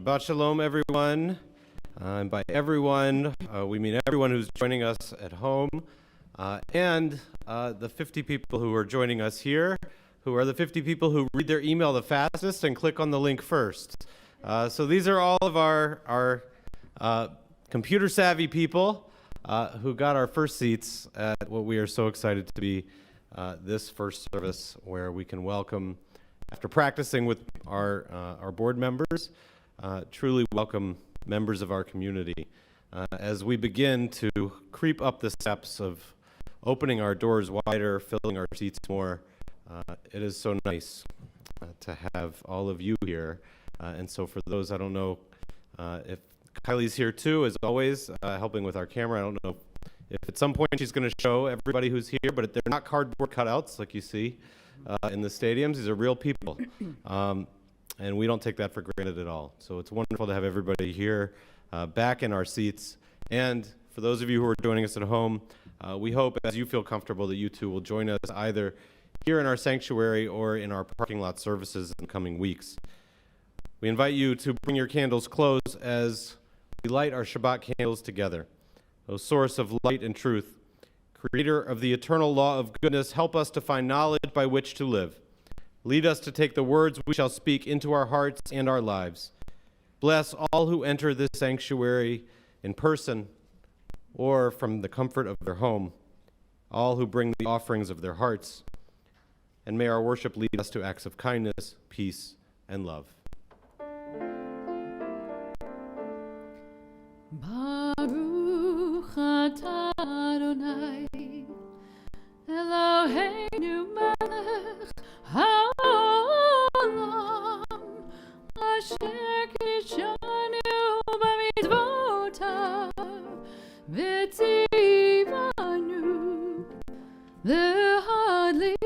Shabbat Shalom, everyone. And by everyone, we mean everyone who's joining us at home and the 50 people who are joining us here, who are the 50 people who read their email the fastest and click on the link first. So these are all of our computer-savvy people who got our first seats at what we are so excited to be this first service where we can welcome, after practicing with our board members, truly welcome members of our community as we begin to creep up the steps of opening our doors wider, filling our seats more. It is so nice to have all of you here. And so for those, I don't know if Kylie's here too, as always, helping with our camera. I don't know if at some point she's going to show everybody who's here, but they're not cardboard cutouts like you see in the stadiums. These are real people. And we don't take that for granted at all. So it's wonderful to have everybody here back in our seats. And for those of you who are joining us at home, we hope as you feel comfortable that you too will join us either here in our sanctuary or in our parking lot services in the coming weeks. We invite you to bring your candles close as we light our Shabbat candles together. O source of light and truth, creator of the eternal law of goodness, help us to find knowledge by which to live. Lead us to take the words we shall speak into our hearts and our lives. Bless all who enter this sanctuary in person or from the comfort of their home, all who bring the offerings of their hearts, and may our worship lead us to acts of kindness, peace, and love. Baruch atah Adonai, Eloheinu melech haolam, asher kidshanu b'mitzvotav, v'tzivanu l'hadlik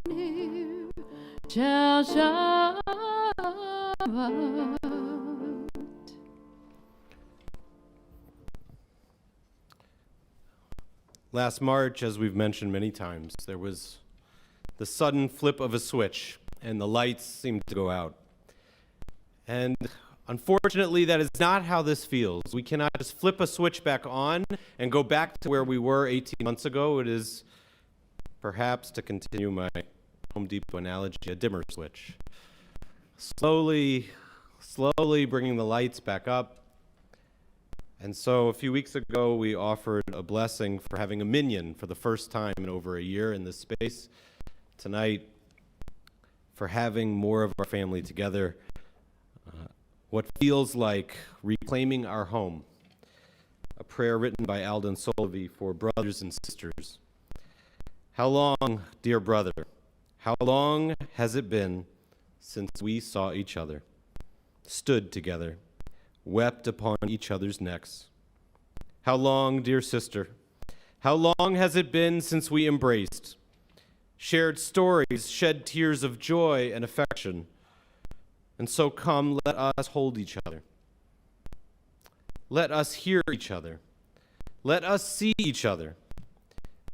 nir shel Shabbat. Last March, as we've mentioned many times, there was the sudden flip of a switch and the lights seemed to go out. And unfortunately, that is not how this feels. We cannot just flip a switch back on and go back to where we were 18 months ago. It is, perhaps to continue my Home Depot analogy, a dimmer switch. Slowly bringing the lights back up. And so a few weeks ago, we offered a blessing for having a minyan for the first time in over a year in this space. Tonight, for having more of our family together, what feels like reclaiming our home. A prayer written by Alden Solovey for brothers and sisters. How long, dear brother, how long has it been since we saw each other, stood together, wept upon each other's necks? How long, dear sister, how long has it been since we embraced, shared stories, shed tears of joy and affection? And so come, let us hold each other. Let us hear each other. Let us see each other.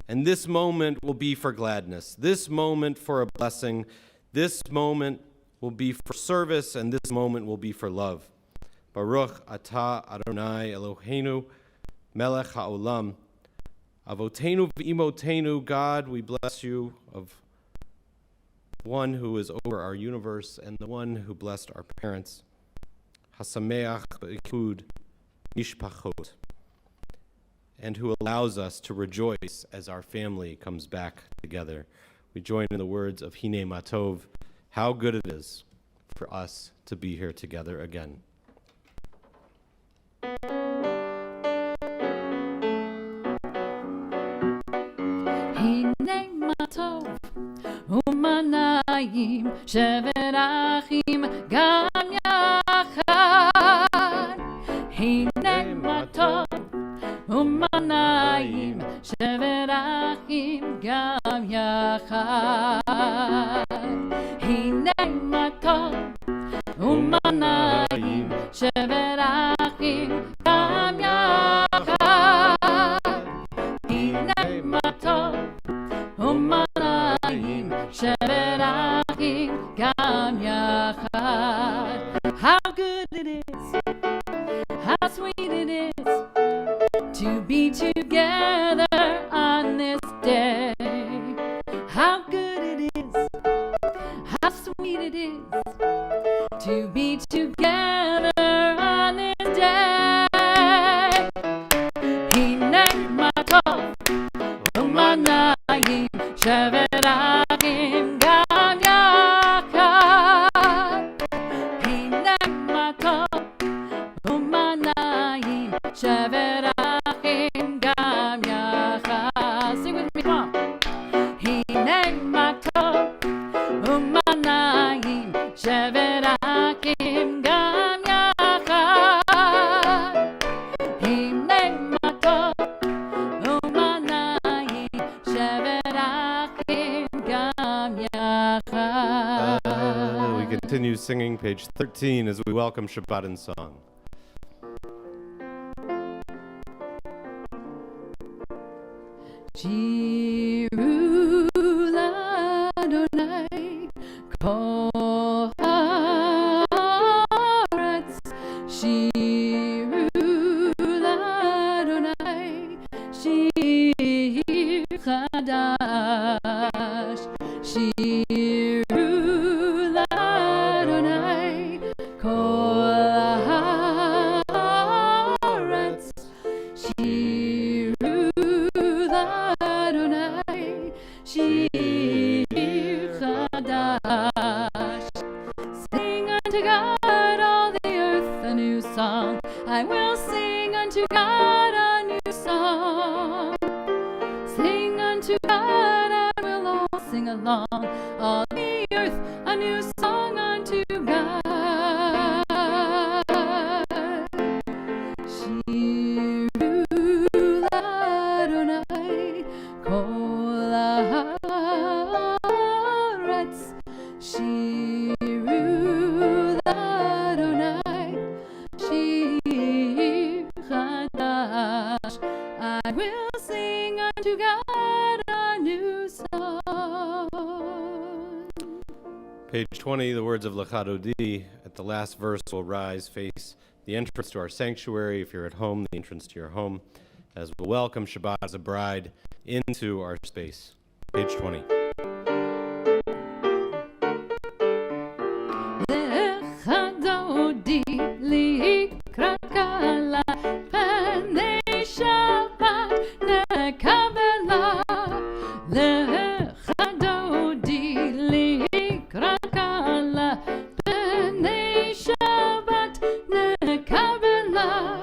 And this moment will be for gladness. This moment for a blessing. This moment will be for service, and this moment will be for love. Baruch atah Adonai Eloheinu melech haolam. Avotenu v'imotenu, God, we bless you, of one who is over our universe and the one who blessed our parents. Hasameach b'ikud mishpachot. and who allows us to rejoice as our family comes back together. We join in the words of Hine Matov, how good it is for us to be here together again. הנה מה טוב ומה נעים שבת אחים גם יחד. הנה מה טוב ומה נעים שבת אחים גם יחד. הנה מה טוב ומה נעים שבת אחים גם יחד. הנה מה טוב ומה נעים שבת אחים גם יחד. How good it is, how sweet it is to be together on this day. How good it is, how sweet it is to be together on this day. הנה מה טוב ומה נעים שבת אחים גם יחד. הנה מה טוב ומה נעים שבת אחים גם יחד. Sing with me, come on. הנה מה טוב ומה נעים שבת אחים גם יחד. הנה מה טוב ומה נעים שבת אחים גם יחד. We continue singing page 13 as we welcome Shabbat in song. שירו לאדוני כל הארץ, שירו לאדוני שיר חדש. שירו לאדוני כל הארץ, שירו לאדוני שיר חדש. Sing unto God all the earth a new song. I will sing unto God a new song. Sing unto God, I will all sing along. All the earth a new song unto God. שירו לאדוני כל הארץ, שירו לאדוני שיר חדש. I will sing unto God a new song. Page 20, the words of Lechadodi. At the last verse, we'll rise, face the entrance to our sanctuary. If you're at home, the entrance to your home, as we'll welcome Shabbat as a bride into our space. Page 20. לכדודי לקראת קלה, פני שבת נקבלה. לכדודי לקראת קלה, פני שבת נקבלה.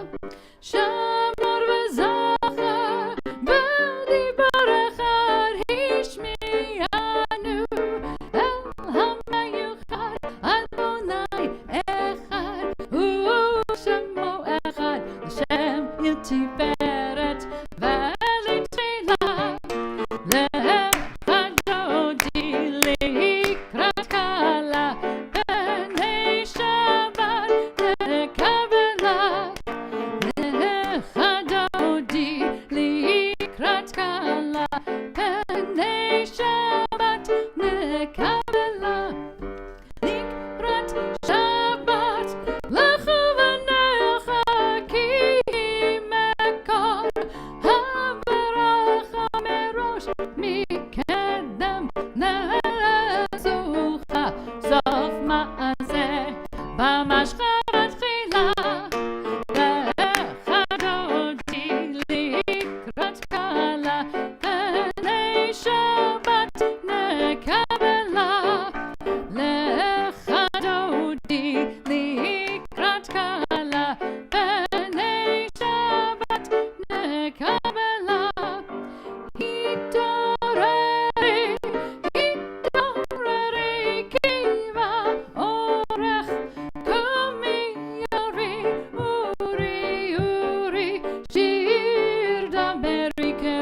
שמור וזכר בדיבור אחד השמיענו, אל המיוחד אדוני אחד ושמו אחד, לשם לתפארת ולתהילה. לכדודי לקראת קלה, פני שבת נקבלה. לכדודי לקראת קלה, פני שבת נקבלה. לקראת שבת לכו ונחכים מכל הברכה מראש, מקדם נזוכה סוף מעשה במשחרת תחילה. לכדודי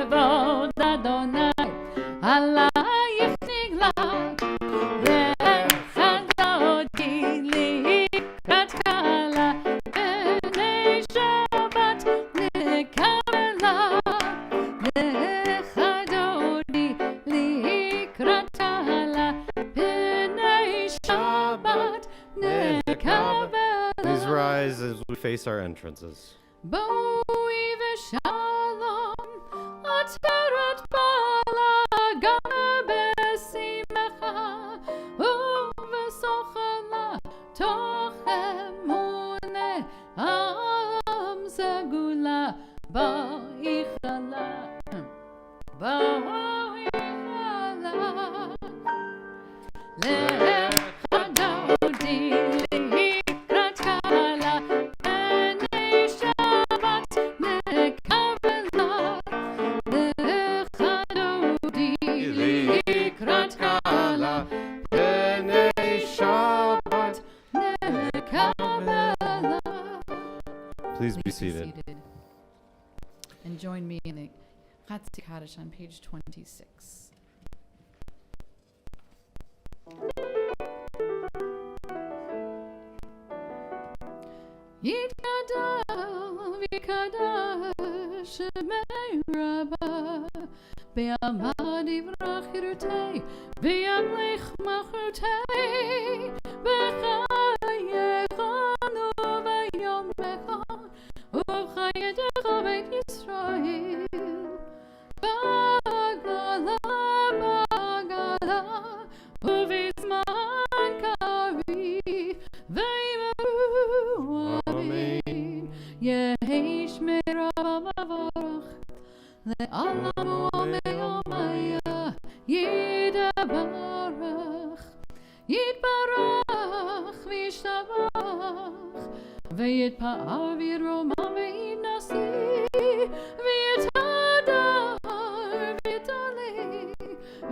כבוד אדוני עלייך נגלה לך דודי לקראת קלה בני שבת נקבלה לך דודי לקראת קלה בני שבת נקבלה. Please rise as we face our entrances. בואי ושלום, עטרת בלגן בשמחה ובשוכלה תוך אמונה עם סגולה בואי חלה בואי חלה לך דודי לקראת קלה בני שבת נקבלה לך דודי לקראת קלה בני שבת. נקבלה. Please be seated. And join me in the Chatzi Kaddish on page 26. יתגדל ויקדש שמי רבה בימד יברח חירותי וימלך מלכותי בחייך וביומך ובחייך בית ישראל בגלה בגלה ובזמן קריב ויאמרו אמן. יהי שמירה מבורך לעולם ומעמיה יתברך יתברך וישתבח ויתפאר וירומם ויתנשא ויתהדר ויתעלה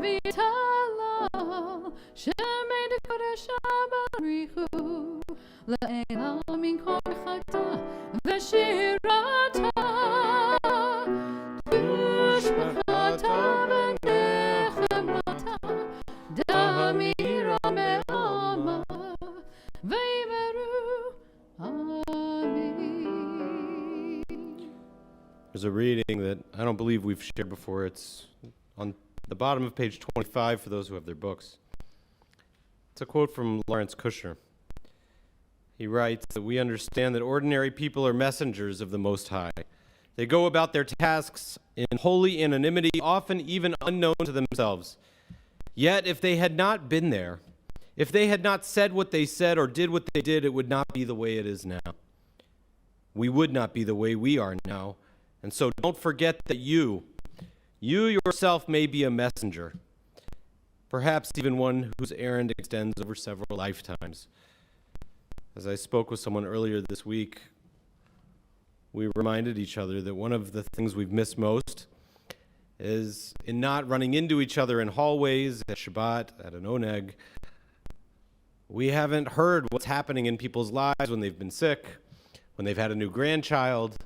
ויתהלל שמי דקדש בריחו לעילה מן כל חטא ושירתה ושפחתה ונחמתה דמירה מעלמה ויאמרו Amen. There's a reading that I don't believe we've shared before. It's on the bottom of page 25 for those who have their books. It's a quote from Lawrence Kushner. He writes that we understand that ordinary people are messengers of the Most High. They go about their tasks in holy anonymity, often even unknown to themselves. Yet if they had not been there, if they had not said what they said or did what they did, it would not be the way it is now. We would not be the way we are now. And so don't forget that you yourself may be a messenger, perhaps even one whose errand extends over several lifetimes. As I spoke with someone earlier this week, we reminded each other that one of the things we've missed most is in not running into each other in hallways, at Shabbat, at an oneg. We haven't heard what's happening in people's lives when they've been sick, when they've had a new grandchild.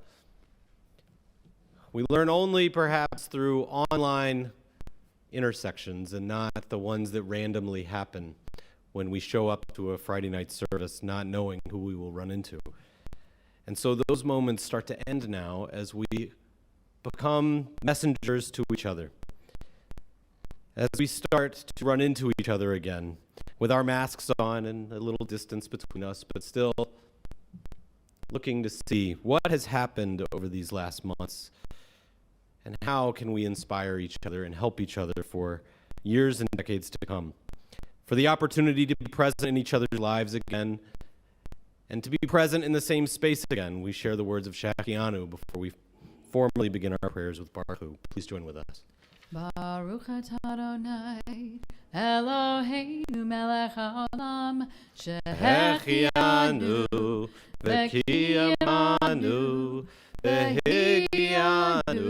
We learn only perhaps through online intersections and not the ones that randomly happen when we show up to a Friday night service not knowing who we will run into. And so those moments start to end now as we become messengers to each other. As we start to run into each other again with our masks on and a little distance between us, but still looking to see what has happened over these last months and how can we inspire each other and help each other for years and decades to come. For the opportunity to be present in each other's lives again and to be present in the same space again. We share the words of Shachianu before we formally begin our prayers with Baruch Hu. Please join with us. Baruch atah Adonai Eloheinu melech haolam Shehechianu v'kiyamanu v'higianu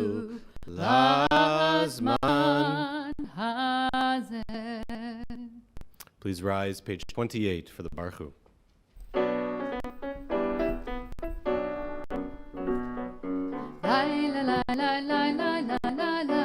lazman hazeh. Please rise, page 28 for the Baruch Hu. La la la la la la la la la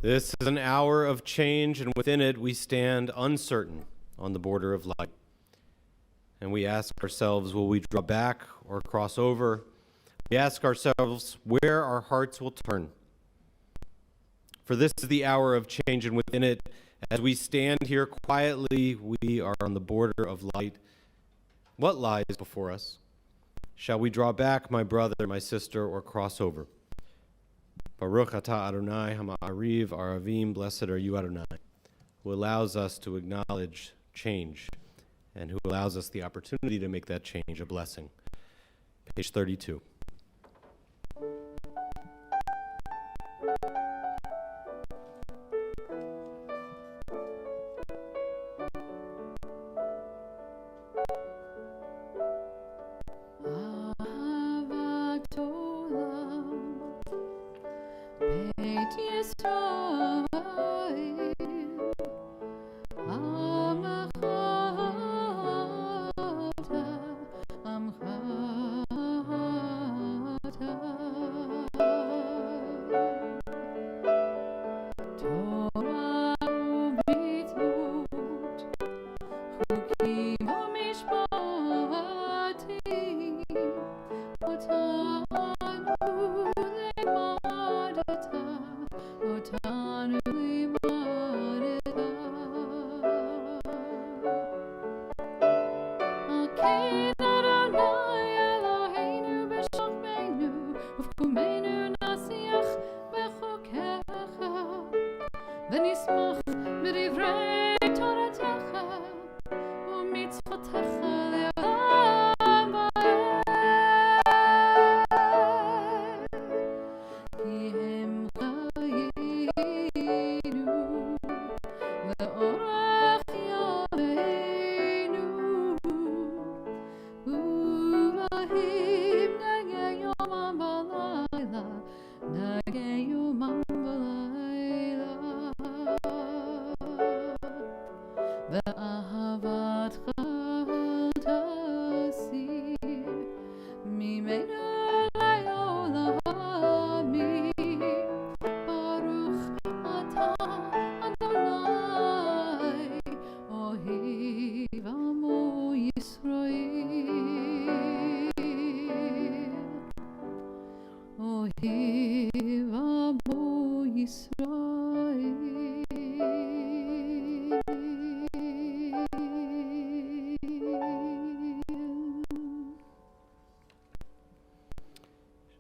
This is an hour of change, and within it we stand uncertain on the border of light. And we ask ourselves, will we draw back or cross over? We ask ourselves where our hearts will turn. For this is the hour of change, and within it, as we stand here quietly, we are on the border of light. What lies before us? Shall we draw back, my brother, my sister, or cross over? Baruch atah Adonai hama'ariv aravim, blessed are you, Adonai, who allows us to acknowledge change and who allows us the opportunity to make that change a blessing. Page 32.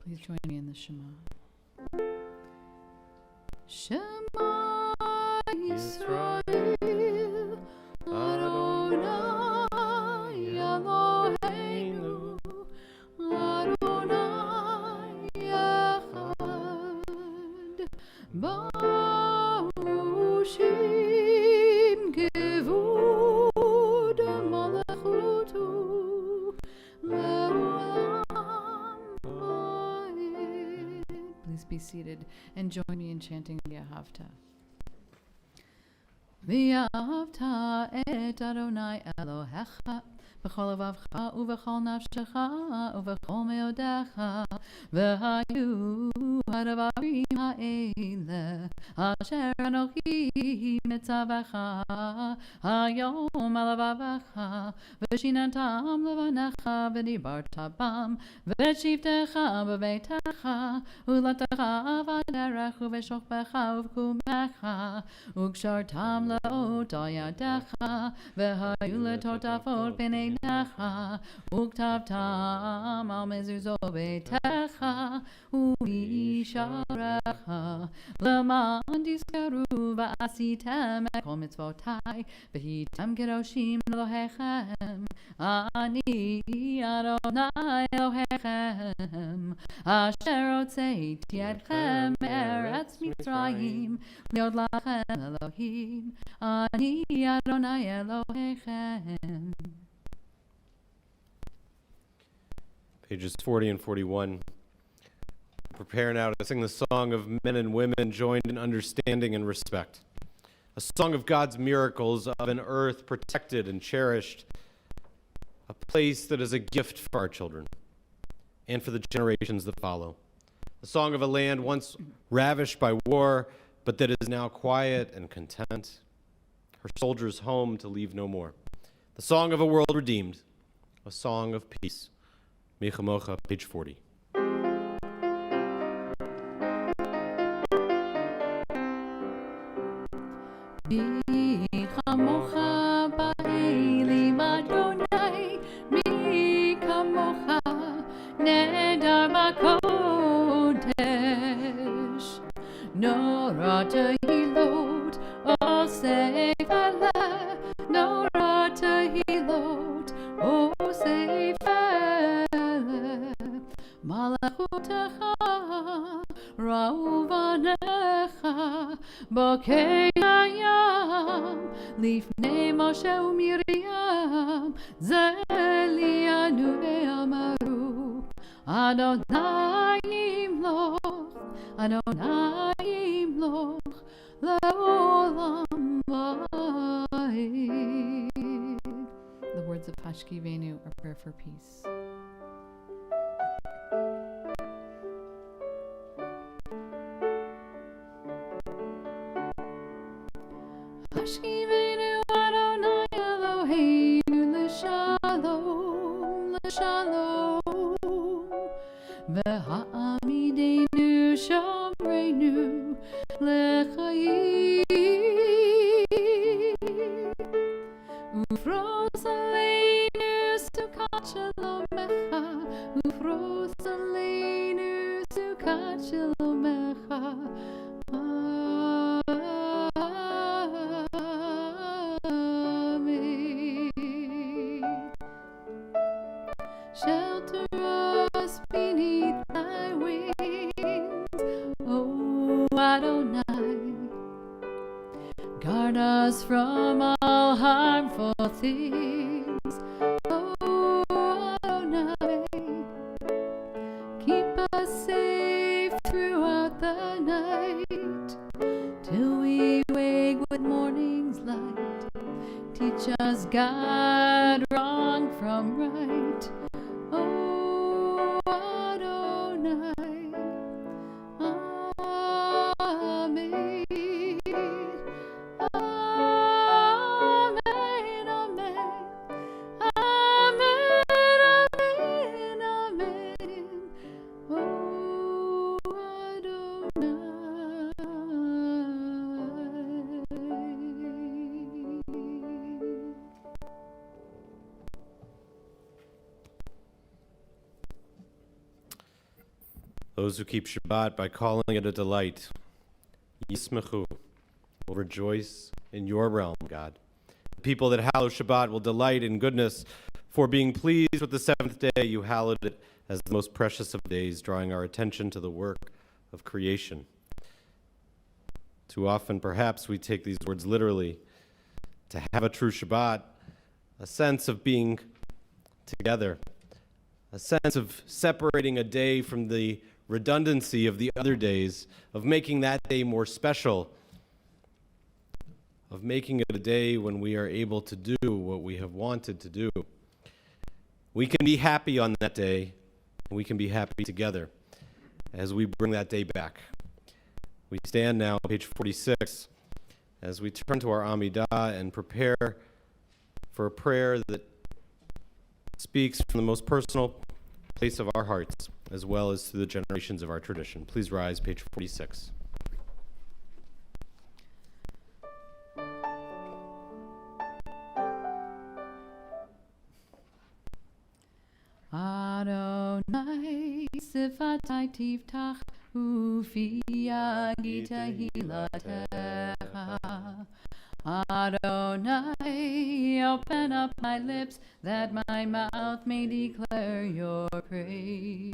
Please join me in the Shema. Shema Yisrael, Adonai Eloheinu, Adonai Echad, Barushim Kevod Malachutu, Please be seated and join me in chanting V'ahavta. V'ahavta et Adonai Elohecha b'chol levavcha u'v'chol nafshecha u'v'chol meodecha v'hayu ha'davarim ha'ele asher Anochi mitzavecha hayom alavavecha v'shinantam levanecha v'dibarta bam v'shivtecha b'beitecha u'latecha v'derech u'v'shokbecha u'v'kumecha u'kshartam le'ot al yadecha v'hayu letotafot b'nei עיניך, וכתבתם על מזוזות ביתך, ובישעריך, למען תזכרו ועשיתם את כל מצוותיי, והייתם קדושים לאלוהיכם. אני אדוני אלוהיכם, אשר הוצאתי אתכם מארץ מצרים, להיות לכם אלוהים. אני אדוני אלוהיכם. Pages 40 and 41. Prepare now to sing the song of men and women joined in understanding and respect. A song of God's miracles, of an earth protected and cherished, a place that is a gift for our children and for the generations that follow. A song of a land once ravished by war, but that is now quiet and content, her soldiers home to leave no more. The song of a world redeemed, a song of peace. Mechamocha, page 40. מי כמוך באלים אדוני, מי כמוך נהדר בקודש. נורא תהילות אוסף עלה, נורא תהילות אוסף עלה. מלכותך ראו בניך בוקי הים, לפני משה ומרים זה לינו ואמרו, אדוני ימלוך, אדוני ימלוך לעולם ועד. The words of Pashkivenu are prayer for peace. Hashkivenu Adonai Eloheinu l'shalom, l'shalom. V'ha'amidenu shamreinu l'chayim. Ufros aleinu sukat shalomecha, ufros aleinu sukat shalomecha. Shelter us beneath thy wings, O Adonai. Guard us from all harmful things, O Adonai. Keep us safe throughout the night, till we wake with morning's light. Teach us, God, wrong from right, O Adonai. Amen. Amen. Amen. Amen. Amen. Amen. O Adonai. Those who keep Shabbat by calling it a delight, Yismechu, will rejoice in your realm, God. The people that hallow Shabbat will delight in goodness, for being pleased with the seventh day, you hallowed it as the most precious of days, drawing our attention to the work of creation. Too often, perhaps, we take these words literally. To have a true Shabbat, a sense of being together, a sense of separating a day from the redundancy of the other days, of making that day more special, of making it a day when we are able to do what we have wanted to do. We can be happy on that day, and we can be happy together as we bring that day back. We stand now, page 46, as we turn to our Amidah and prepare for a prayer that speaks from the most personal place of our hearts, as well as through the generations of our tradition. Please rise, page 46. Adonai sifatai tiftach ufi yagita hilatecha. Adonai, open up my lips that my mouth may declare your praise.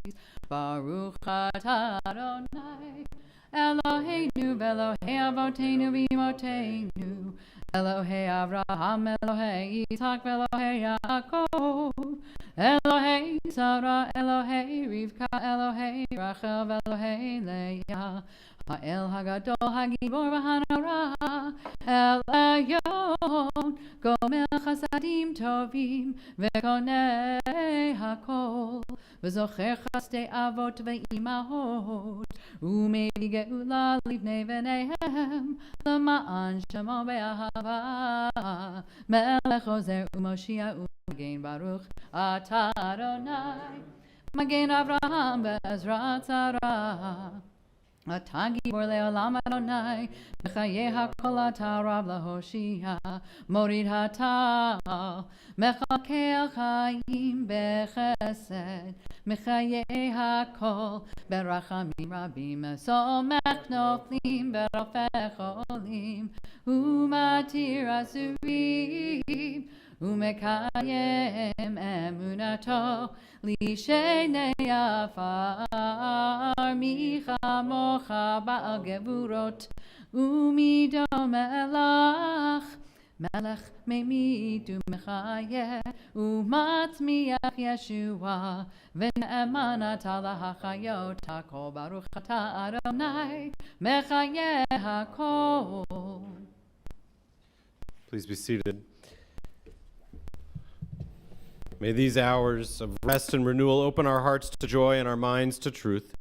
Baruch atah Adonai, Eloheinu v'Elohei Avotenu v'Imotenu, Elohei Avraham, Elohei Yitzhak v'Elohei Yaakov, Elohei Sarah, Elohei Rivka, Elohei Rachel v'Elohei Leah, Ha'el Hagadol Hagibor v'Hanara, El Elyon, Gomel Chasadim Tovim, Vekonei Hakol, V'zocher Chasdei Avot v'Imahot, Umevi Geula Livnei V'neihem, L'ma'an Shemo Be'ahava, Melech Ozer U'Moshiach U'Magen Baruch Atah Adonai, Magen Avraham Ve'ezrat Sarah. Atagi bor leolam Adonai, Mechaye hakol ata Rav lahoshia, Morid hata, Mechake chaim bechesed, Mechaye hakol berachamim rabim, Somech noflim berofech olim, Umatir asurim, Umekayem emunato, Lishenei afar michamocha ba'al gevurot, Umido melach, Melech memit umechayeh, Umatmiach Yeshua, V'ne'emanat ala hachayot hakol, Baruch atah Adonai, Mechayeh hakol. Please be seated. May these hours of rest and renewal open our hearts to joy and our minds to truth.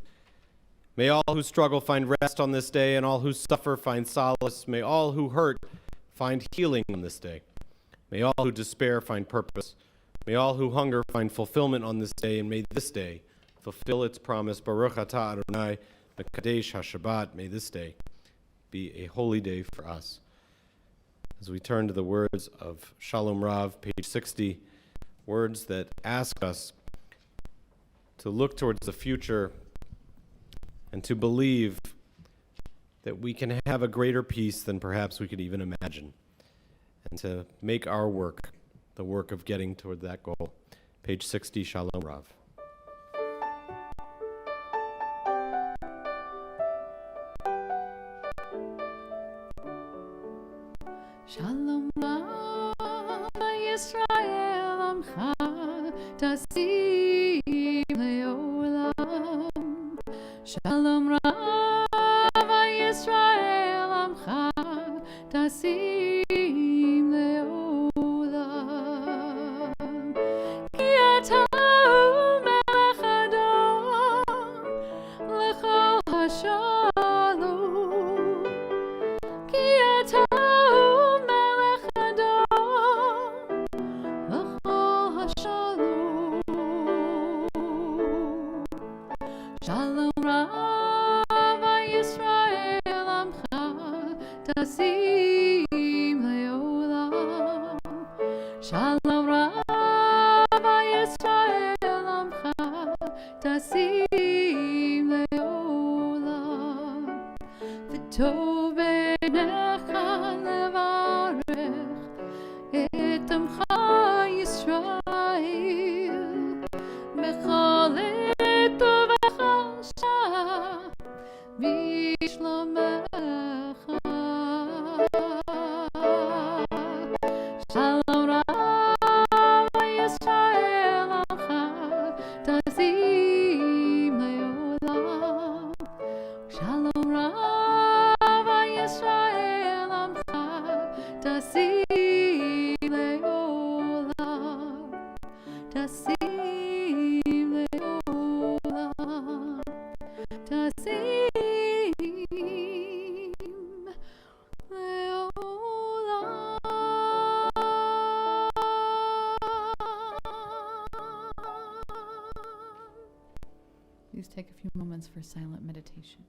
May all who struggle find rest on this day, and all who suffer find solace. May all who hurt find healing on this day. May all who despair find purpose. May all who hunger find fulfillment on this day, and may this day fulfill its promise. Baruch atah Adonai, Mekadesh HaShabbat. May this day be a holy day for us. As we turn to the words of Shalom Rav, page 60, words that ask us to look towards the future and to believe that we can have a greater peace than perhaps we could even imagine, and to make our work the work of getting toward that goal. Page 60, Shalom Rav. Shalom Rav Yisrael Amcha Tasim Leolam. Shalom Rav Yisrael Amcha Tasim Leolam. Ki ata Melech Adon L'chol Hashalom. Ki ata Shalom Rav Yisrael Amcha Tasim Leolam. Shalom Rav Yisrael Amcha Tasim Leolam. V'tov b'necha levarech et Amcha Yisrael b'chol Vishlomecha. Shalom Rav Yisrael Amcha Tasim Leolam. Shalom Rav Yisrael Amcha Tasim Leolam. Tasim Leolam. Tasim Leolam. Please take a few moments for silent meditation.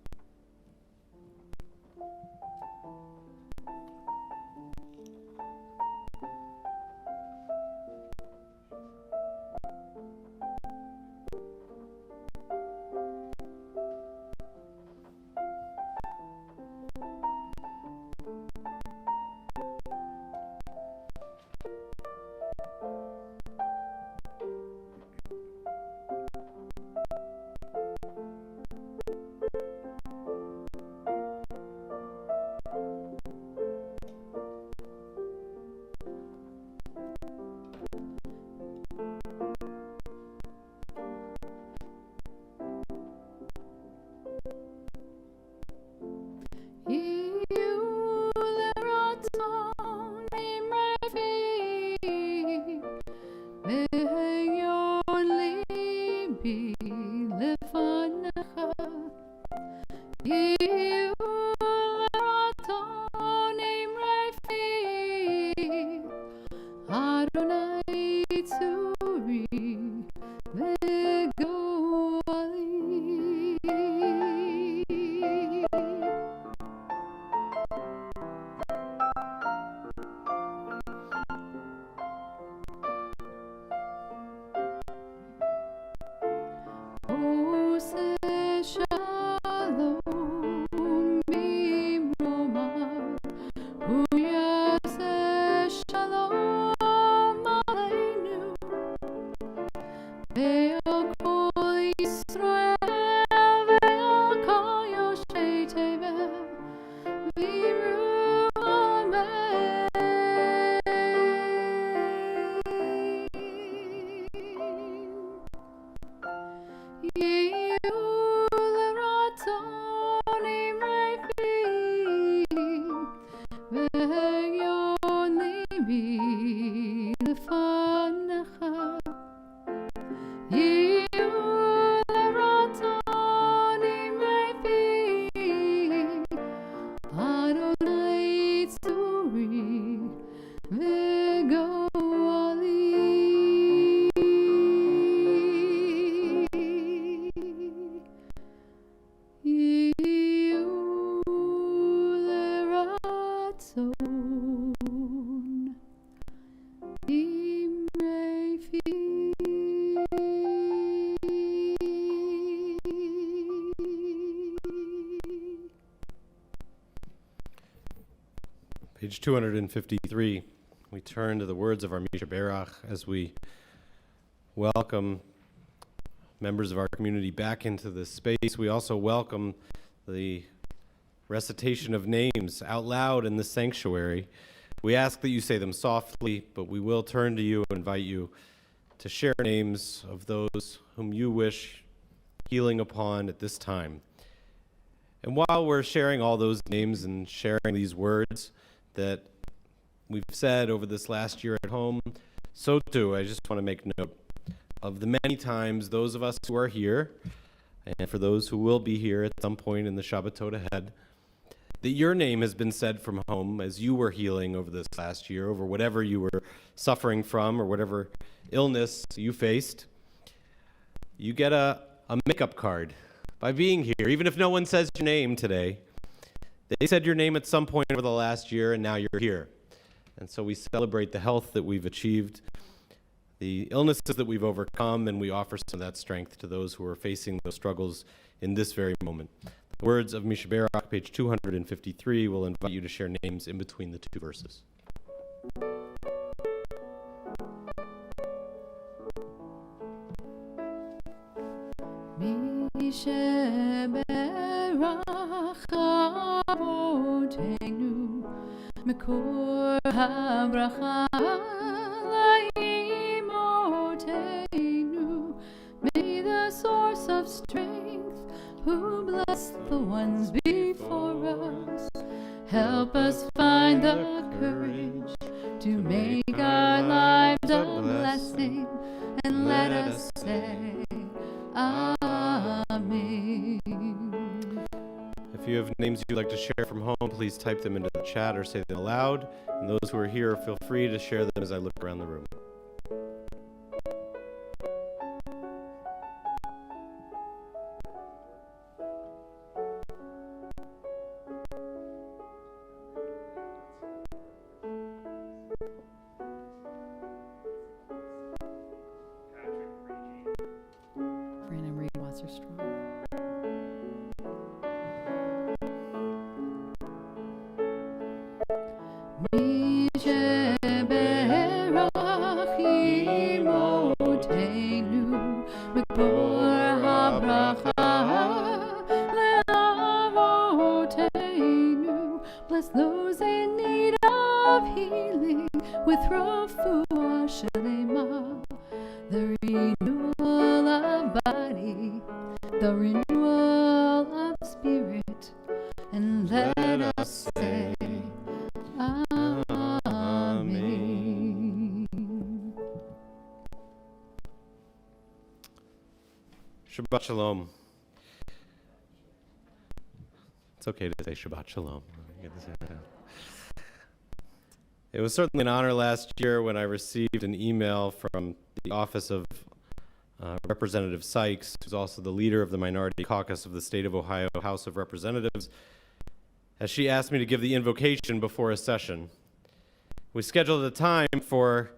ליבי לפניך, יהיו לרצון אמרי פי, אדוני צורי וגואלי. עושה שלום ממרומיו, הוא יעשה שלום עלינו, ועל כל ישראל ועל כל יושבי תבל ואמרו אמן. יהיו לרצון אמרי פי, והגיון ליבי לפניך, יהיו לרצון אמרי פי, אדוני צורי וגואלי. יהיו לרצון אמרי פי. Page 253, we turn to the words of our Mishaberach as we welcome members of our community back into this space. We also welcome the recitation of names out loud in the sanctuary. We ask that you say them softly, but we will turn to you and invite you to share names of those whom you wish healing upon at this time. And while we're sharing all those names and sharing these words that we've said over this last year at home, so too, I just want to make note of the many times those of us who are here, and for those who will be here at some point in the Shabbatot ahead, that your name has been said from home as you were healing over this last year, over whatever you were suffering from or whatever illness you faced. You get a makeup card by being here, even if no one says your name today. They said your name at some point over the last year, and now you're here. And so we celebrate the health that we've achieved, the illnesses that we've overcome, and we offer some of that strength to those who are facing those struggles in this very moment. The words of Mishaberach, page 253, will invite you to share names in between the two verses. Mishaberach avotenu, מקור הברכה לאמותינו. May the source of strength, who bless the ones before us, help us find the courage to make our lives a blessing, and let us say Amen. If you have names you'd like to share from home, please type them into the chat or say them aloud. And those who are here, feel free to share them as I look around the room. Brandon Reed, Wasser Strong. Mishaberach imotenu, מקור הברכה לאבותינו. Bless those in need of healing with refuah shlema, the renewal of body, the renewal of spirit, and let us say Amen. Shabbat Shalom. It's okay to say Shabbat Shalom. It was certainly an honor last year when I received an email from the office of Representative Sykes, who's also the leader of the Minority Caucus of the State of Ohio House of Representatives, as she asked me to give the invocation before a session. We scheduled a time for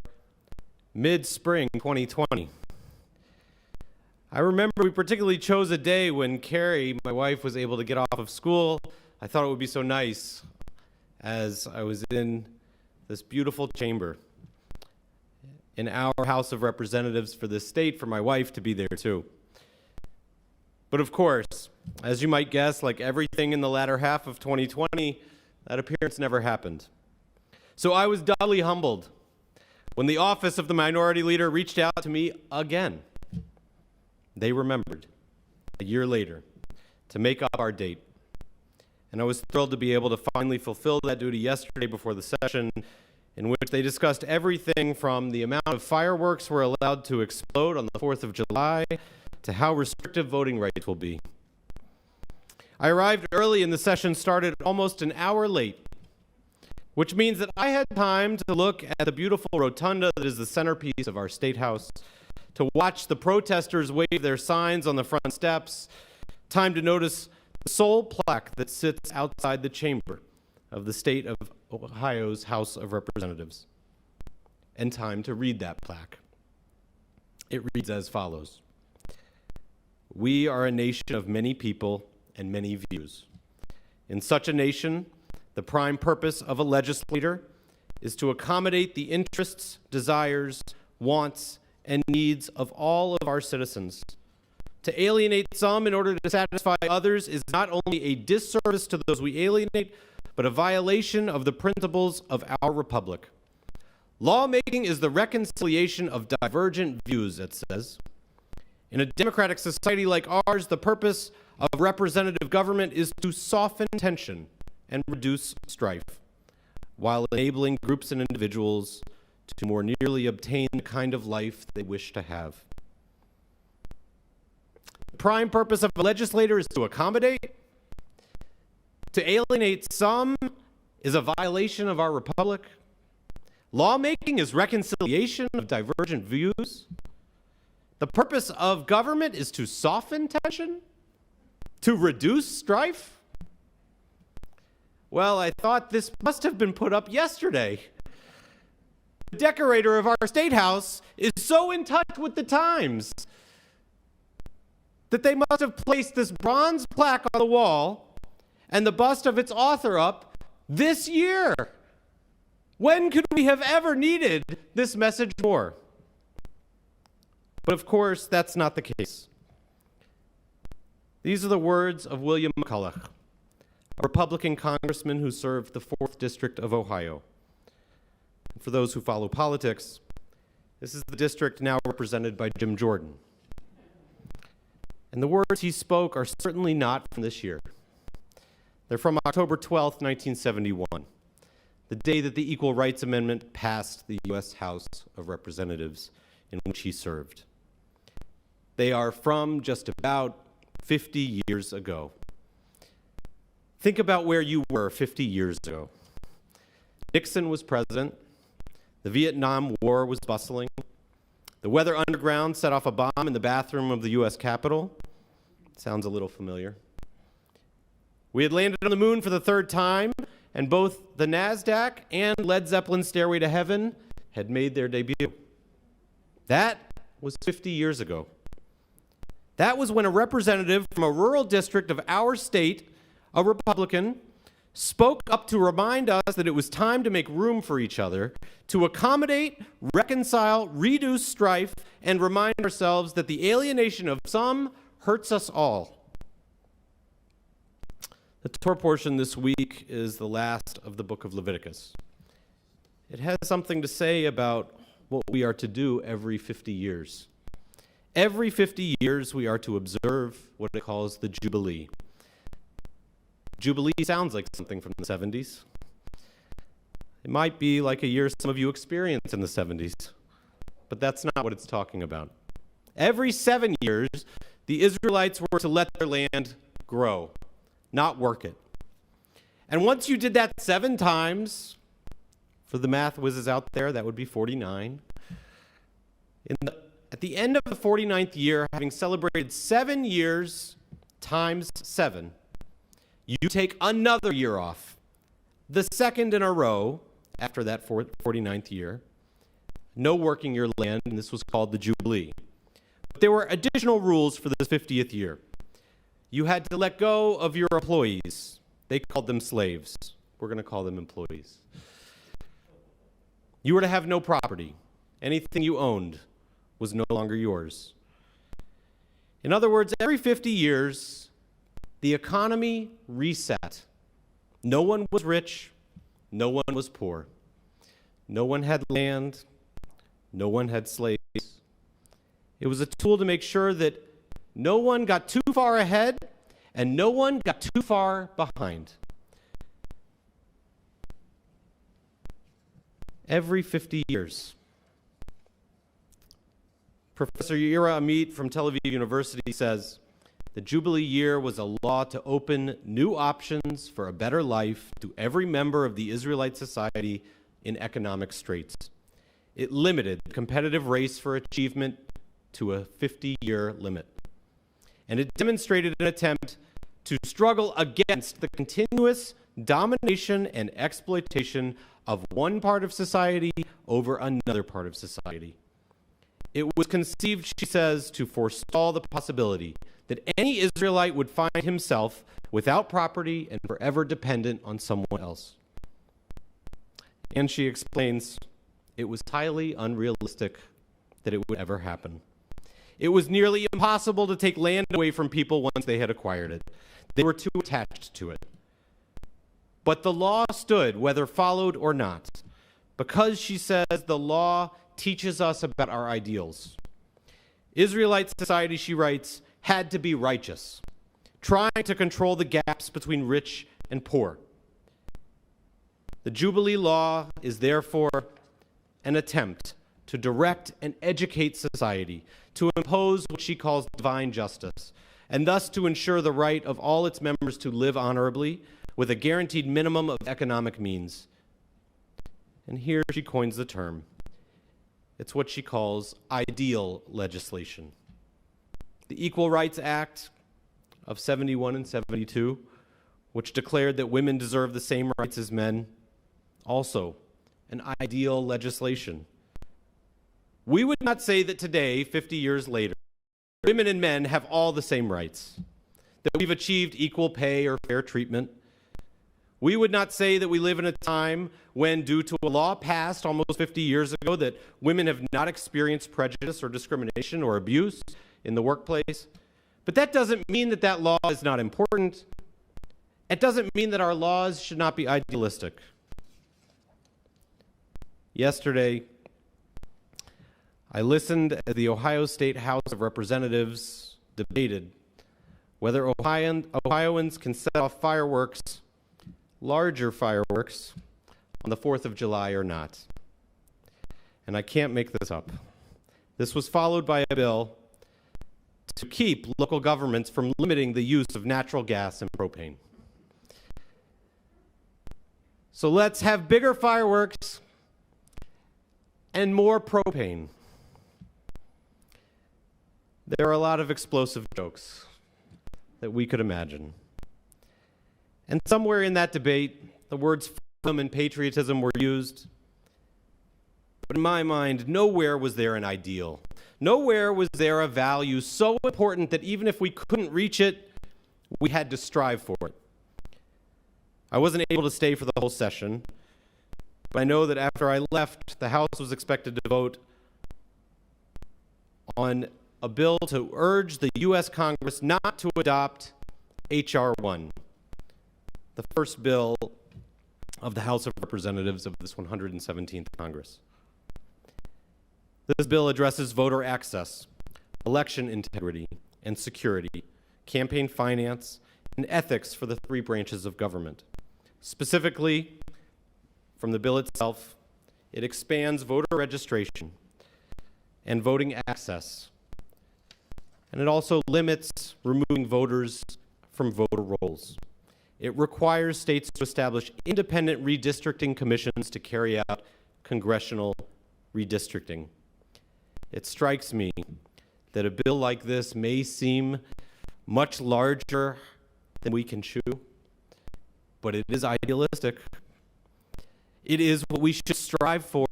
mid-spring 2020. I remember we particularly chose a day when Carrie, my wife, was able to get off of school. I thought it would be so nice as I was in this beautiful chamber in our House of Representatives for this state, for my wife to be there too. But of course, as you might guess, like everything in the latter half of 2020, that appearance never happened. So I was doubly humbled when the office of the minority leader reached out to me again. They remembered, a year later, to make up our date. And I was thrilled to be able to finally fulfill that duty yesterday before the session, in which they discussed everything from the amount of fireworks we're allowed to explode on the 4th of July to how restrictive voting rights will be. I arrived early and the session started almost an hour late, which means that I had time to look at the beautiful rotunda that is the centerpiece of our State House, to watch the protesters wave their signs on the front steps, time to notice the sole plaque that sits outside the chamber of the state of Ohio's House of Representatives, and time to read that plaque. It reads as follows: "We are a nation of many people and many views. In such a nation, the prime purpose of a legislator is to accommodate the interests, desires, wants, and needs of all of our citizens. To alienate some in order to satisfy others is not only a disservice to those we alienate, but a violation of the principles of our republic. Lawmaking is the reconciliation of divergent views," it says. "In a democratic society like ours, the purpose of representative government is to soften tension and reduce strife, while enabling groups and individuals to more nearly obtain the kind of life they wish to have. The prime purpose of a legislator is to accommodate. To alienate some is a violation of our republic. Lawmaking is reconciliation of divergent views. The purpose of government is to soften tension, to reduce strife." Well, I thought this must have been put up yesterday. The decorator of our State House is so in touch with the times that they must have placed this bronze plaque on the wall and the bust of its author up this year. When could we have ever needed this message more? But of course, that's not the case. These are the words of William McCulloch, a Republican congressman who served the 4th District of Ohio. For those who follow politics, this is the district now represented by Jim Jordan. And the words he spoke are certainly not from this year. They're from October 12th, 1971, the day that the Equal Rights Amendment passed the U.S. House of Representatives in which he served. They are from just about 50 years ago. Think about where you were 50 years ago. Nixon was president. The Vietnam War was bustling. The Weather Underground set off a bomb in the bathroom of the U.S. Capitol. Sounds a little familiar. We had landed on the moon for the 3rd time, and both the NASDAQ and Led Zeppelin's Stairway to Heaven had made their debut. That was 50 years ago. That was when a representative from a rural district of our state, a Republican, spoke up to remind us that it was time to make room for each other, to accommodate, reconcile, reduce strife, and remind ourselves that the alienation of some hurts us all. The Torah portion this week is the last of the book of Leviticus. It has something to say about what we are to do every 50 years. Every 50 years, we are to observe what it calls the Jubilee. Jubilee sounds like something from the 70s. It might be like a year some of you experienced in the 70s, but that's not what it's talking about. Every 7 years, the Israelites were to let their land grow, not work it. And once you did that 7 times, for the math whizzes out there, that would be 49. At the end of the 49th year, having celebrated 7 years times 7, you take another year off, the second in a row after that 49th year. No working your land, and this was called the Jubilee. But there were additional rules for this 50th year. You had to let go of your employees. They called them slaves. We're going to call them employees. You were to have no property. Anything you owned was no longer yours. In other words, every 50 years, the economy reset. No one was rich. No one was poor. No one had land. No one had slaves. It was a tool to make sure that no one got too far ahead and no one got too far behind. Every 50 years. Professor Ira Amit from Tel Aviv University says, the Jubilee year was a law to open new options for a better life to every member of the Israelite society in economic straits. It limited the competitive race for achievement to a 50-year limit. And it demonstrated an attempt to struggle against the continuous domination and exploitation of one part of society over another part of society. It was conceived, she says, to forestall the possibility that any Israelite would find himself without property and forever dependent on someone else. And she explains, it was highly unrealistic that it would ever happen. It was nearly impossible to take land away from people once they had acquired it. They were too attached to it. But the law stood, whether followed or not, because, she says, the law teaches us about our ideals. Israelite society, she writes, had to be righteous, trying to control the gaps between rich and poor. The Jubilee law is therefore an attempt to direct and educate society, to impose what she calls divine justice, and thus to ensure the right of all its members to live honorably with a guaranteed minimum of economic means. And here she coins the term. It's what she calls ideal legislation. The Equal Rights Act of 71 and 72, which declared that women deserve the same rights as men, also an ideal legislation. We would not say that today, 50 years later, women and men have all the same rights, that we've achieved equal pay or fair treatment. We would not say that we live in a time when, due to a law passed almost 50 years ago, that women have not experienced prejudice or discrimination or abuse in the workplace. But that doesn't mean that that law is not important. It doesn't mean that our laws should not be idealistic. Yesterday, I listened as the Ohio State House of Representatives debated whether Ohioans can set off fireworks, larger fireworks, on the 4th of July or not. And I can't make this up. This was followed by a bill to keep local governments from limiting the use of natural gas and propane. So let's have bigger fireworks and more propane. There are a lot of explosive jokes that we could imagine. And somewhere in that debate, the words freedom and patriotism were used. But in my mind, nowhere was there an ideal. Nowhere was there a value so important that even if we couldn't reach it, we had to strive for it. I wasn't able to stay for the whole session, but I know that after I left, the House was expected to vote on a bill to urge the U.S. Congress not to adopt H.R. 1, the first bill of the House of Representatives of this 117th Congress. This bill addresses voter access, election integrity and security, campaign finance, and ethics for the 3 branches of government. Specifically, from the bill itself, it expands voter registration and voting access And it also limits removing voters from voter rolls. It requires states to establish independent redistricting commissions to carry out congressional redistricting. It strikes me that a bill like this may seem much larger than we can chew, but it is idealistic. It is what we should strive for.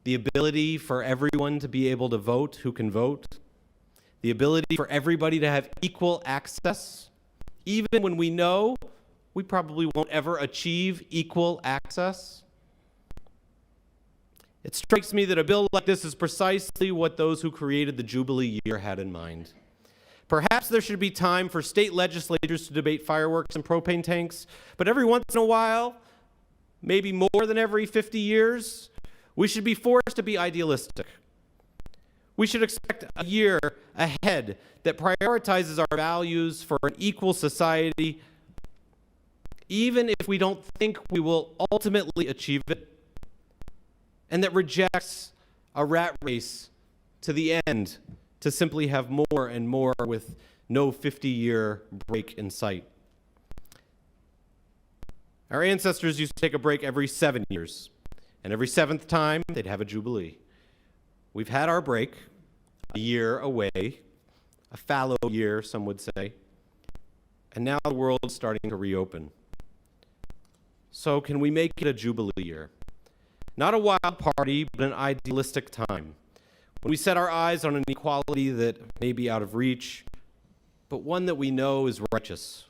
The ability for everyone to be able to vote who can vote. The ability for everybody to have equal access, even when we know we probably won't ever achieve equal access. It strikes me that a bill like this is precisely what those who created the Jubilee year had in mind. Perhaps there should be time for state legislatures to debate fireworks and propane tanks, but every once in a while, maybe more than every 50 years, we should be forced to be idealistic. We should expect a year ahead that prioritizes our values for an equal society, even if we don't think we will ultimately achieve it, and that rejects a rat race to the end to simply have more and more with no 50-year break in sight. Our ancestors used to take a break every 7 years, and every 7th time, they'd have a jubilee. We've had our break, a year away, a fallow year, some would say, and now the world is starting to reopen. So can we make it a jubilee year? Not a wild party, but an idealistic time, when we set our eyes on an equality that may be out of reach, but one that we know is righteous,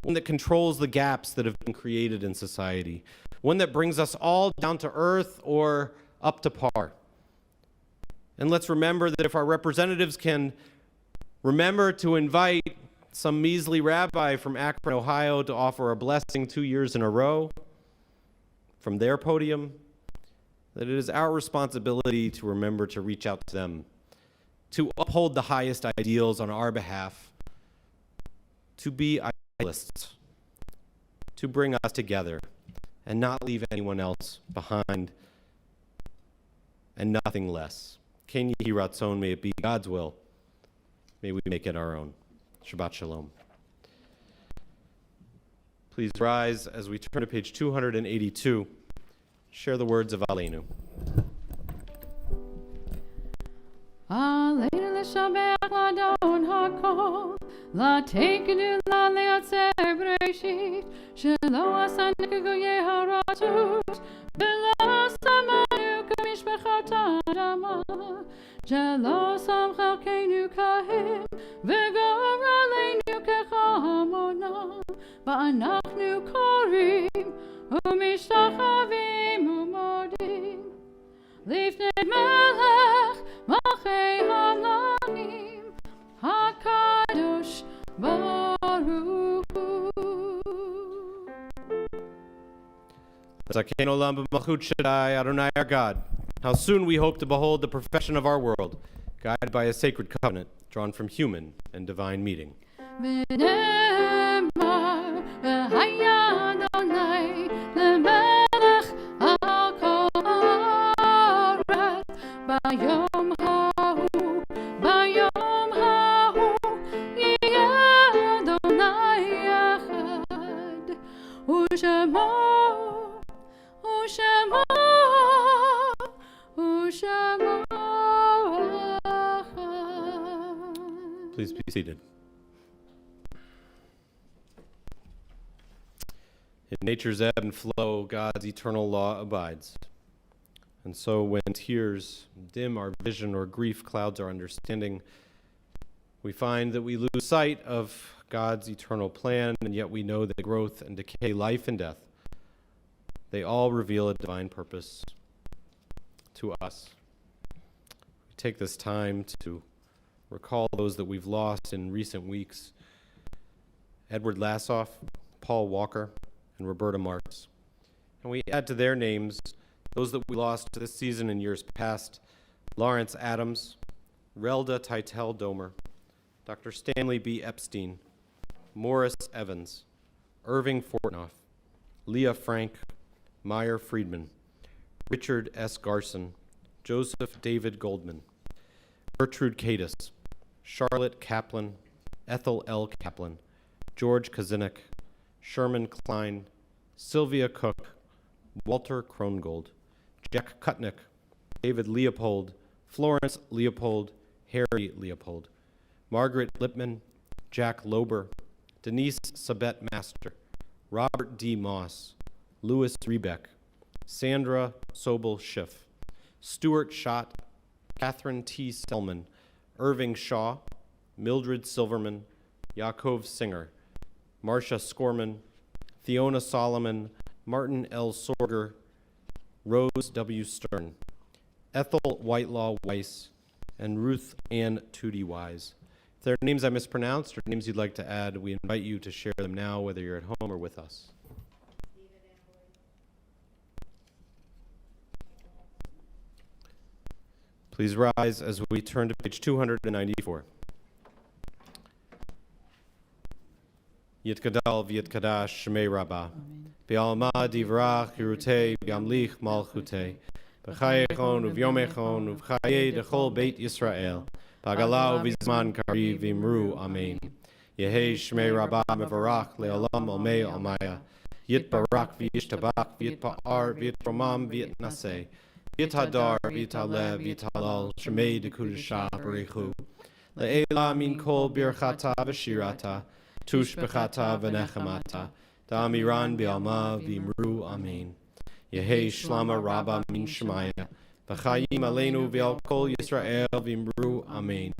one that controls the gaps that have been created in society, one that brings us all down to earth or up to par. And let's remember that if our representatives can remember to invite some measly rabbi from Akron, Ohio, to offer a blessing 2 years in a row from their podium, that it is our responsibility to remember to reach out to them, to uphold the highest ideals on our behalf, to be idealists, to bring us together and not leave anyone else behind, and nothing less. Ken Yehi Ratzon, may it be God's will. May we make it our own. Shabbat Shalom. Please rise as we turn to page 282. Share the words of Aleinu. Aleinu l'shabeach l'adon hakol, l'tekenu l'aleatzer b'reishit, shelo asan k'goyei haratus, v'lo samanu k'mishpachat ha'adama, shelo sam chalkeinu kahim, v'gor aleinu k'chamonam, v'anachnu korim, u'mishtachavim u'modim, lifnei melech malchei ha'alanim, hakadosh baruch hu. Zakein olam b'malchut Shaddai, Adonai our God. How soon we hope to behold the perfection of our world, guided by a sacred covenant drawn from human and divine meeting. V'nemar v'haya Adonai lemelech al kol haaretz bayom hahu yeh Adonai echad u'shemo echad. Please be seated. In nature's ebb and flow, God's eternal law abides. And so when tears dim our vision or grief clouds our understanding, we find that we lose sight of God's eternal plan, and yet we know that growth and decay, life and death, they all reveal a divine purpose to us. We take this time to recall those that we've lost in recent weeks: Edward Lassoff, Paul Walker, and Roberta Marks. And we add to their names those that we lost this season and years past: Lawrence Adams, Relda Titel Domer, Dr. Stanley B. Epstein, Morris Evans, Irving Fortnoff, Leah Frank, Meyer Friedman, Richard S. Garson, Joseph David Goldman. Gertrude Cadis, Charlotte Kaplan, Ethel L. Kaplan, George Kazinek, Sherman Klein, Sylvia Cook, Walter Krongold, Jack Kutnick, David Leopold, Florence Leopold, Harry Leopold, Margaret Lipman, Jack Lober, Denise Sabet Master, Robert D. Moss, Louis Rebeck, Sandra Sobel Schiff, Stuart Schott, Catherine T. Selman, Irving Shaw, Mildred Silverman, Yaakov Singer, Marcia Scorman, Theona Solomon, Martin L. Sorger, Rose W. Stern, Ethel Whitelaw Weiss, and Ruth Ann Tootie Wise. If there are names I mispronounced or names you'd like to add, we invite you to share them now, whether you're at home or with us. Please rise as we turn to page 294. Yitkadal v'yitkadash shemei rabbah. Be'alma divrach yirutei b'yamlich malchutei. B'chayechon uv'yomechon uv'chayei dechol beit Yisrael. B'agala uv'zman kariv v'imru amen. Yehei shemei rabbah mevarach le'olam olmei olmaya. Yitbarak v'yishtabach v'yitpa'ar v'yitromam v'yitnaseh. V'yithadar v'yithalev v'yithalal shemei dekudashah b'richu. Le'ela min kol birchata v'shirata. Tush b'chata v'nechamata, da'amiran b'alma v'imru amen. Yehei shlama rabba min shemaya, v'chayim aleinu v'al kol Yisrael v'imru amen.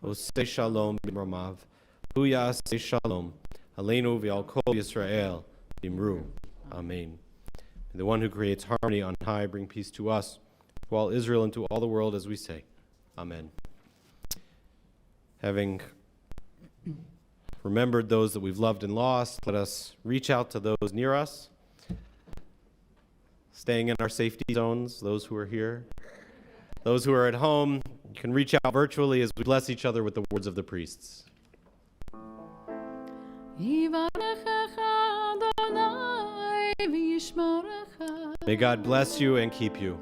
Osei shalom b'mramav, hu ya'aseh shalom, aleinu v'al kol Yisrael v'imru amen. May the one who creates harmony on high bring peace to us, to all Israel and to all the world, as we say, amen. Having remembered those that we've loved and lost, let us reach out to those near us, staying in our safety zones, those who are here. Those who are at home, you can reach out virtually as we bless each other with the words of the priests. May God bless you and keep you.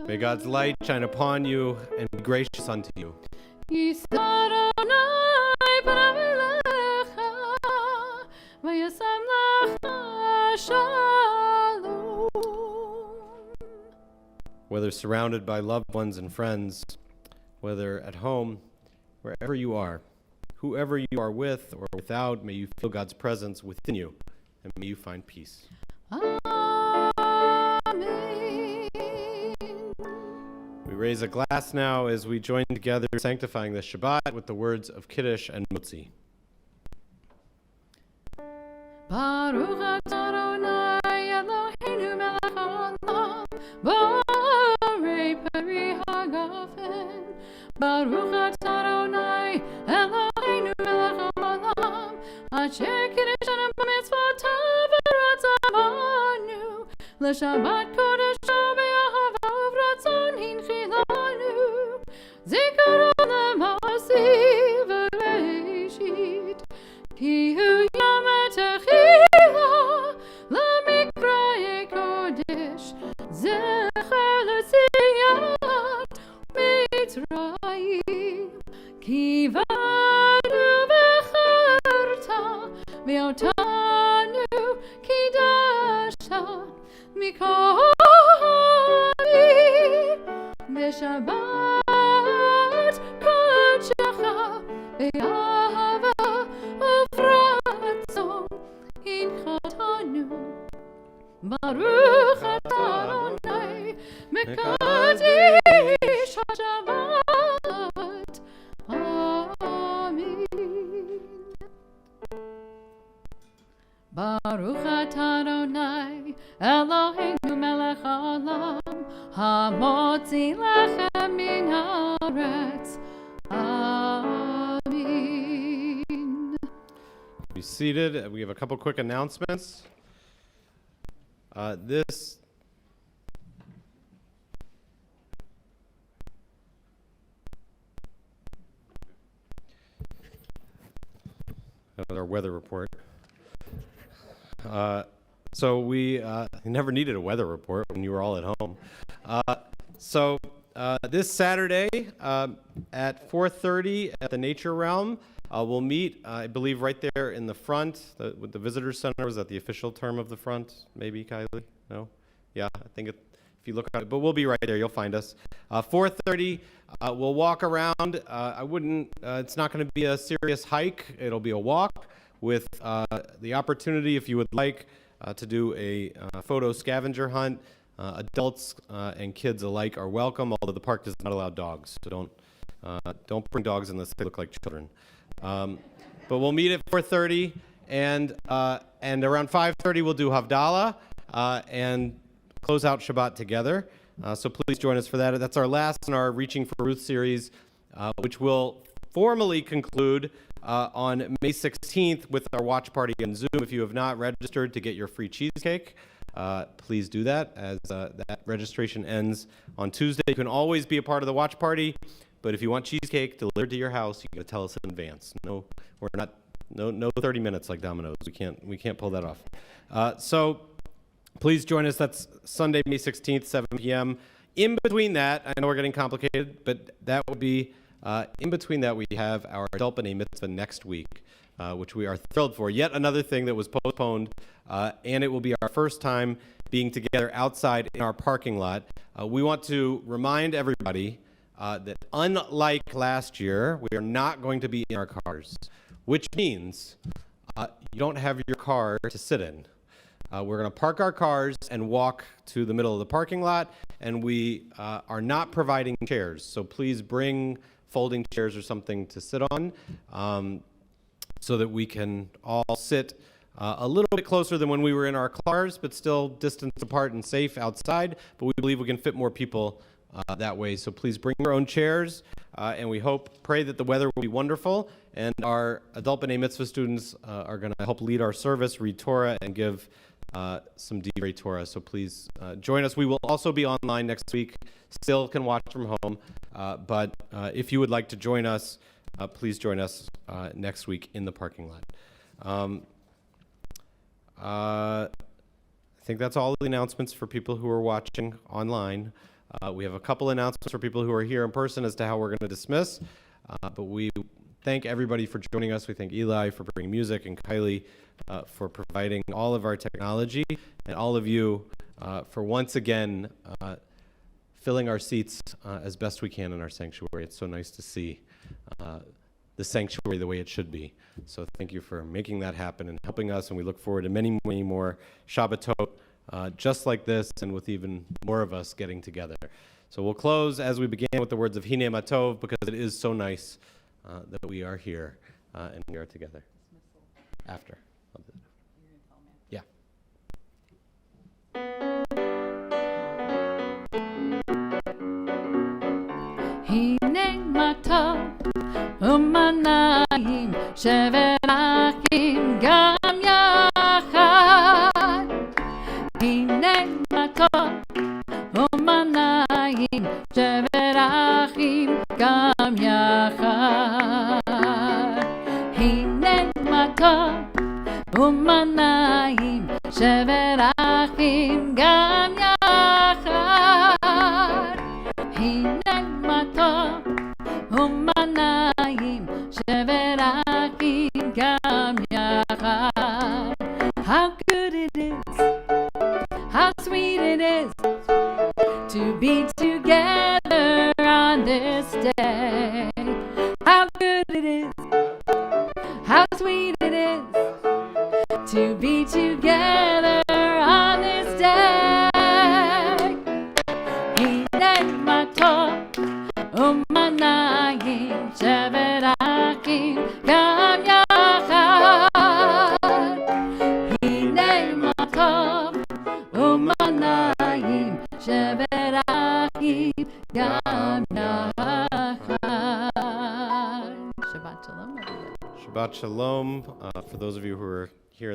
May God's light shine upon you and be gracious unto you. Whether surrounded by loved ones and friends, whether at home, wherever you are, whoever you are with or without, may you feel God's presence within you, and may you find peace. We raise a glass now as we join together sanctifying the Shabbat with the words of Kiddush and Motzi. Baruch Adonai Eloheinu melech haolam, borei peri hagafen. Baruch Adonai Eloheinu melech haolam, asher kiddushanu b'mitzvotav v'ratzavanu, l'shabbat kodesho b'yahava v'ratzon hinchilanu, zikaron l'masi v'reishit, ki hu yom ha'techila l'mikra'e kodesh, zecher l'tziyat mitzrayim, ki vanu v'charta v'yotanu kidasha mikoli v'shabbat kodecha v'yahava uvratzon hinchatanu. Baruch atah Adonai mekadesh haShabbat. Amen. Baruch atah Adonai Eloheinu melech haolam, hamotzi lechem min haaretz. Amen. Be seated. We have a couple quick announcements. Our weather report. So we you never needed a weather report when you were all at home. So this Saturday at 4:30 at the Nature Realm, we'll meet, I believe, right there in the front with the Visitor Center. Was that the official term of the front? Maybe, Kylie? No? Yeah, I think if you look at it, but we'll be right there. You'll find us. 4:30, we'll walk around. It's not going to be a serious hike. It'll be a walk with the opportunity, if you would like, to do a photo scavenger hunt. Adults and kids alike are welcome, although the park does not allow dogs, so don't bring dogs unless they look like children. But we'll meet at 4:30, and around 5:30 we'll do Havdalah and close out Shabbat together. So please join us for that. That's our last in our Reaching for Ruth series, which will formally conclude on May 16th with our watch party on Zoom. If you have not registered to get your free cheesecake, please do that, as that registration ends on Tuesday. You can always be a part of the watch party, but if you want cheesecake delivered to your house, you got to tell us in advance. No 30 minutes like Domino's. We can't pull that off. So please join us. That's Sunday, May 16th, 7 p.m. In between that, I know we're getting complicated, but that will be in between that, we have our Adult B'nai Mitzvah next week, which we are thrilled for. Yet another thing that was postponed, and it will be our first time being together outside in our parking lot. We want to remind everybody that unlike last year, we are not going to be in our cars, which means you don't have your car to sit in. We're going to park our cars and walk to the middle of the parking lot, and we are not providing chairs. So please bring folding chairs or something to sit on so that we can all sit a little bit closer than when we were in our cars, but still distanced apart and safe outside. But we believe we can fit more people that way. So please bring your own chairs, and we pray that the weather will be wonderful. And our Adult B'nai Mitzvah students are going to help lead our service, read Torah, and give some Divrei Torah. So please join us. We will also be online next week. Still can watch from home. But if you would like to join us, please join us next week in the parking lot. I think that's all the announcements for people who are watching online. We have a couple announcements for people who are here in person as to how we're going to dismiss. But we thank everybody for joining us. We thank Eli for bringing music and Kylie for providing all of our technology, and all of you for once again filling our seats as best we can in our sanctuary. It's so nice to see the sanctuary the way it should be. So thank you for making that happen and helping us, and we look forward to many, many more Shabbatot just like this, and with even more of us getting together. So we'll close as we began with the words of Hine Matov, because it is so nice that we are here and we are together. After. Yeah. הנה מה טוב ומנעים שברחים גם יחד. הנה מה טוב ומנעים שברחים גם יחד. הנה מה טוב ומנעים שברחים גם יחד. הנה מה טוב ומנעים שברחים גם יחד. How good it is, how sweet it is to be together on this day. How good it is, how sweet it is to be together on this day. הנה מה טוב ומנעים שברחים גם יחד. הנה מה טוב ומנעים שברחים גם יחד. Shabbat Shalom, everybody. Shabbat Shalom. For those of you who are here